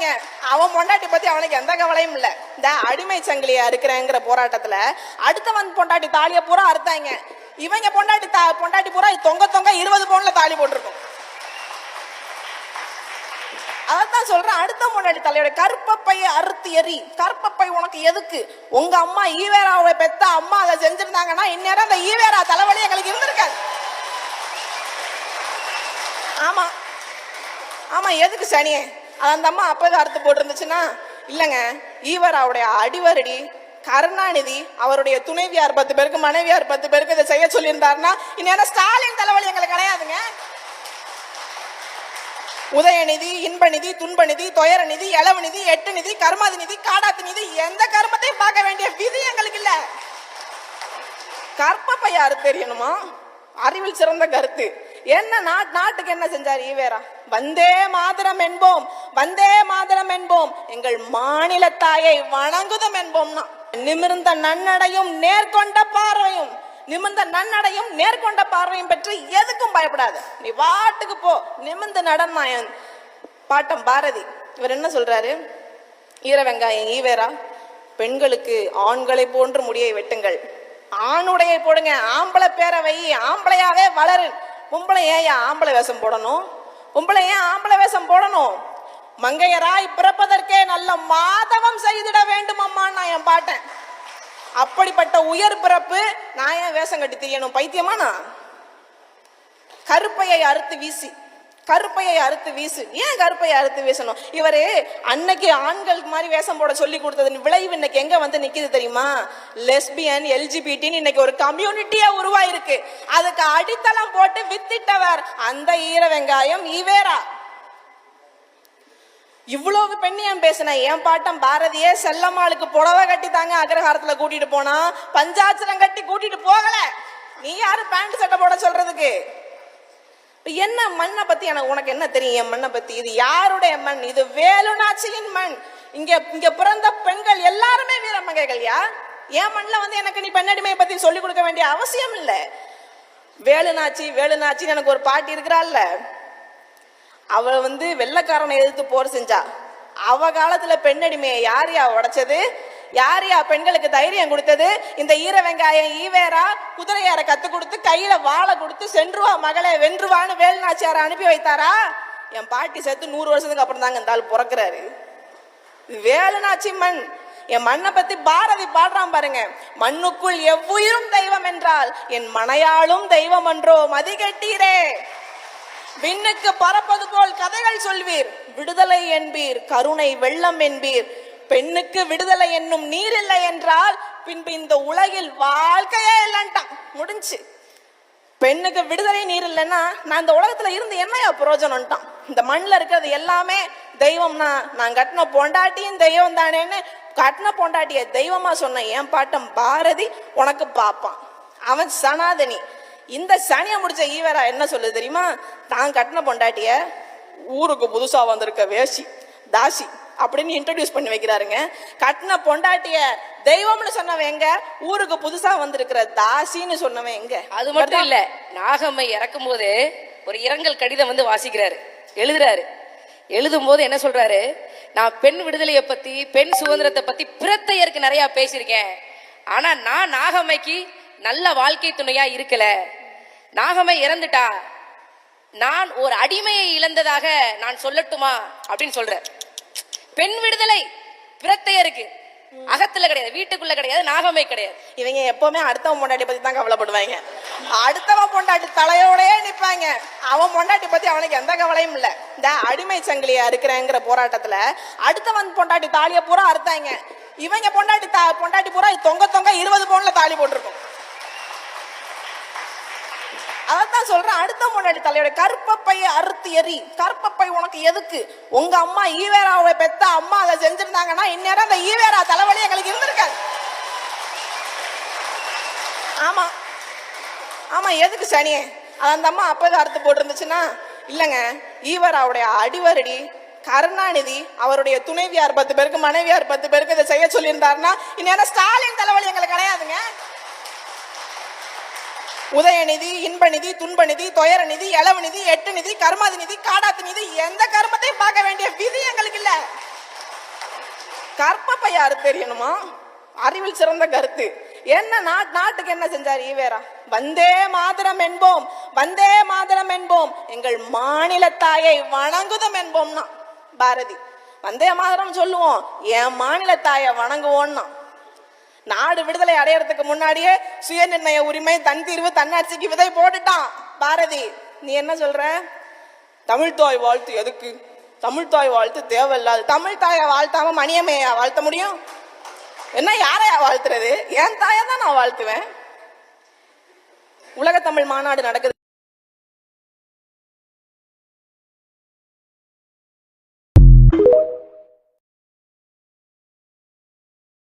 அறுத்தாங்க. அவன் பொண்டாட்டி பத்தி அவனுக்கு எந்த கவலையும் இல்ல. இந்த அடிமை சங்கிலியா இருக்கிறேங்கிற போராட்டத்துல அடுத்தவன் பொண்டாட்டி தாலிய பூரா அறுத்தாங்க. இவங்க பொண்டாட்டி பூரா தொங்க 20 பவுன்ல தாலி போட்டிருக்கும். அதான் சொல்றேன், அடுத்த பொண்டாட்டி தலையோட கற்பப்பையை அறுத்து எறி. கற்பப்பை உனக்கு எதுக்கு? உங்க அம்மா ஈவேராவை பெத்த அம்மா அதை செஞ்சிருந்தாங்கன்னா இந்நேரம் அந்த ஈவேரா தலைவலி எங்களுக்கு இருந்திருக்காது. ஆமா ஆமா, எதுக்கு சனியே? அந்த அம்மா அப்பவே அறுத்து போட்டிருந்துச்சுன்னா இல்லைங்க. ஈவேராவுடைய அடிவரடி கருணாநிதி அவருடைய துணைவியார் 10 பேருக்கு மனைவியார் 10 பேருக்கு இதை செய்ய சொல்லியிருந்தாருன்னா இந்நேரம் ஸ்டாலின் தலைவலி எங்களுக்கு கிடையாதுங்க. உதயநிதி, இன்பநிதி, துன்பநிதி, துயர நிதி, இளவு நிதி, எட்டு நிதி, கர்மாதி நிதி, காடாத்து நிதி, எந்த கர்மத்தையும் பார்க்க வேண்டிய விதி எங்களுக்கு இல்ல. கற்பப்பை யாரு தெரியணுமா? அறிவில் சிறந்த கருத்து. என்ன நாட்டுக்கு என்ன செஞ்சார் ஈவேரா? வந்தே மாதரம் என்போம், வந்தே மாதரம் என்போம், எங்கள் மாநில தாயை வணங்குதம் என்போம்னா நிமிர்ந்த நன்னடையும் நேர்கொண்ட பார்வையும், நிமிர்ந்த நன்னடையும் நேர்கொண்ட பார்வையும் பெற்று எதுக்கும் பயப்படாது. நீ வாட்டுக்கு போ, நிமிர்ந்து நடனாயன். பாட்டம் பாரதி இவர் என்ன சொல்றாரு? ஈர வெங்காயம் ஈவேரா, பெண்களுக்கு ஆண்களை போன்று முடியை வெட்டுங்கள், ஆணுடையை போடுங்க, ஆம்பளை பேரவை, ஆம்பளையாவே வளரு. பொம்பளை ஏன் ஆம்பளை வேஷம் போடணும்? பொம்பளை ஏன் ஆம்பளை வேஷம் போடணும்? மங்கையராய் பிறப்பதற்கே நல்ல மாதவம் செய்திட வேண்டும் அம்மா நான் என் பாட்டேன். அப்படிப்பட்ட உயர் பிறப்பு நான் ஏன் வேஷம் கட்டி தெரியணும்? பைத்தியமா நான்? கருப்பையை அறுத்து வீசி, கருப்பையை அறுத்து வீசு. ஏன் கருப்பையை அறுத்து வீசணும்? இவரு அன்னைக்கு ஆண்களுக்கு மாதிரி வேஷம் போட சொல்லி கொடுத்தது விளைவு இன்னைக்கு எங்க வந்து நிக்குது தெரியுமா? லெஸ்பியன், எல்ஜிபிடின்னு இன்னைக்கு ஒரு கம்யூனிட்டியா உருவாயிருக்கு. அதுக்கு அடித்தளம் போட்டு வித்திட்டவர் அந்த ஈர வெங்காயம் ஈவேரா. இவ்வளவு பெண்ணியம் பேசின என் பாட்டம் பாரதியே செல்லம்மாளுக்கு புடவை கட்டி தாங்க அக்ரஹாரத்துல கூட்டிட்டு போனா, பஞ்சாட்சரம் கட்டி கூட்டிட்டு போகல. நீ யாரு பேண்ட் சட்டை போட சொல்றதுக்கு? என்ன மண்ணை பத்தி உனக்கு என்ன தெரியும்? என் மண்ணை பத்தி. இது யாருடைய மண்? இது வேலுநாச்சியின் மண். இங்க பிறந்த பெண்கள் எல்லாருமே வீரமங்கைகள்யா. என் மண்ணில் வந்து எனக்கு நீ பெண்ணடிமையை பத்தி சொல்லிக் கொடுக்க வேண்டிய அவசியம் இல்லை. வேலுநாச்சின்னு எனக்கு ஒரு பாட்டி இருக்கிறாள்ல, அவ வந்து வெள்ளைக்காரனை எதிர்த்து போர் செஞ்சா. அவ காலத்துல பெண்ணடிமையை யாரையா உடைச்சது? யாரையா பெண்களுக்கு தைரியம் கொடுத்தது? இந்த ஈர வெங்காயம் ஈவேரா குதிரையார கத்து கொடுத்து கையில வாழை கொடுத்து சென்றுவா மகளே வென்றுவான்னு வேலுநாச்சியார அனுப்பி வைத்தாரா? என் பாட்டி செத்து 100 வருஷத்துக்கு அப்புறம் தாங்க இந்த ஆள் பிறக்கிறாரு. வேலுநாச்சி மண். என் மண்ணை பத்தி பாரதி பாடுறான் பாருங்க. மண்ணுக்குள் எவ்வுயிரும் தெய்வம் என்றால் என் மனையாளும் தெய்வம் என்றோ மதிகெட்டீரே. விண்ணுக்கு பறப்பது போல் கதைகள் சொல்வீர், விடுதலை என்பீர், கருணை வெள்ளம் என்பீர். பெண்ணுக்கு விடுதலை என்னும் நீர் இல்லை என்றால் பின்பு இந்த உலகில் வாழ்க்கையே இல்லைன்ட்டான். முடிஞ்சு. பெண்ணுக்கு விடுதலை நீர் இல்லைன்னா நான் இந்த உலகத்துல இருந்து என்னையா பிரயோஜனம்ட்டான். இந்த மண்ணில் இருக்கிறது எல்லாமே தெய்வம்னா நான் கட்டின பொண்டாட்டியும் தெய்வம் தானேன்னு கட்டின பொண்டாட்டிய தெய்வமா சொன்ன என் பாட்டம் பாரதி உனக்கு பாப்பான். அவன் சனாதனி. இந்த சனியை முடிச்ச ஈவேரா என்ன சொல்லுது தெரியுமா? தான் கட்டின பொண்டாட்டிய ஊருக்கு புதுசா வந்திருக்க வேசி தாசி அப்படின்னு இன்ட்ரோடியூஸ் பண்ணி வைக்கிறாருங்க. கட்டின பொண்டாட்டிய தெய்வம்னு சொன்னவன் எங்க? ஊருக்கு புதுசா வந்திருக்கிற தாசின்னு சொன்னவன் எங்க? அது மட்டும் இல்ல, நாகம்மை இறக்கும் போது ஒரு இரங்கல் கடிதம் வந்து வாசிக்கிறாரு, எழுதுறாரு. எழுதும் போது என்ன சொல்றாரு? நான் பெண் விடுதலையை பத்தி, பெண் சுதந்திரத்தை பத்தி பிரத்தையருக்கு நிறைய பேசியிருக்கேன். ஆனா நான் நாகம்மைக்கு நல்ல வாழ்க்கை துணையா இருக்கல. நாகம்மை இறந்துட்டா, நான் ஒரு அடிமையை இழந்ததாக நான் சொல்லட்டுமா அப்படின்னு சொல்ற. பெண் விடுதலை பிரத்தையருக்கு அகத்துல கிடையாது, வீட்டுக்குள்ள கிடையாது, நாகம்மை கிடையாது. இவங்க எப்பவுமே அடுத்தவன் பொண்டாட்டி பத்தி தான் கவலைப்படுவாங்க. அடுத்தவன் பொண்டாட்டி தலையோடயே நிப்பாங்க. அவன் பொண்டாட்டி பத்தி அவனுக்கு எந்த கவலையும் இல்ல. இந்த அடிமை சங்கிலியா இருக்கிறேங்கிற போராட்டத்துல அடுத்தவன் பொண்டாட்டி தாலிய பூரா அறுத்தாங்க. இவங்க பொண்டாட்டி பூரா தொங்க 20 பவுன்ல தாலி போட்டிருக்கும். அதான் சொல்றேன், அடுத்த பொண்டாட்டி தலையோட கற்பப்பையை அறுத்து எறி. கற்பப்பை உனக்கு எதுக்கு? உங்க அம்மா ஈவேராவை பெத்த அம்மா அதை செஞ்சிருந்தாங்கன்னா இந்நேரம் அந்த ஈவேரா தலைவலி எங்களுக்கு இருந்திருக்காது. ஆமா ஆமா, எதுக்கு சனியே? அந்த அம்மா அப்பவே அறுத்து போட்டிருந்துச்சுன்னா இல்லைங்க. ஈவேராவுடைய அடிவரடி கருணாநிதி அவருடைய துணைவியார் 10 பேருக்கு மனைவியார் 10 பேருக்கு இதை செய்ய சொல்லியிருந்தாருன்னா இந்நேரம் ஸ்டாலின் தலைவலி எங்களுக்கு கிடையாதுங்க. உதயநிதி, இன்பநிதி, துன்பநிதி, துயரநிதி, இளவநிதி, எட்டு நிதி, கர்மாதி நிதி, காடாத்து நிதி, எந்த கர்மத்தையும் பார்க்க வேண்டிய விதி எங்களுக்கு இல்ல. கற்பப்ப யாரு தெரியணுமா? அறிவில் சிறந்த கருத்து என்ன? நாட்டுக்கு என்ன செஞ்சார் ஈவேரா? வந்தே மாதரம் என்போம், வந்தே மாதரம் என்போம், எங்கள் மாநில தாயை வணங்குதம் என்போம்னா பாரதி. வந்தே மாதரம் சொல்லுவோம், என் மாநில தாயை வணங்குவோம்னா. நாடு விடுதலை அடையறதுக்கு முன்னாடியே சுய நிர்ணய உரிமை, தன் தீர்வு, தன்னாட்சிக்கு விதை போட்டுட்டான் பாரதி. நீ என்ன சொல்ற? தமிழ் தாய் வாழ்த்து எதுக்கு? தமிழ் தாய் வாழ்த்து தேவையில்லாது. தமிழ் தாயை வாழ்த்தாம மணியம்மையா வாழ்த்த முடியும்? என்ன யாரையா வாழ்த்துறது? என் தாயை தான் நான் வாழ்த்துவேன். உலக தமிழ் மாநாடு நடக்குது.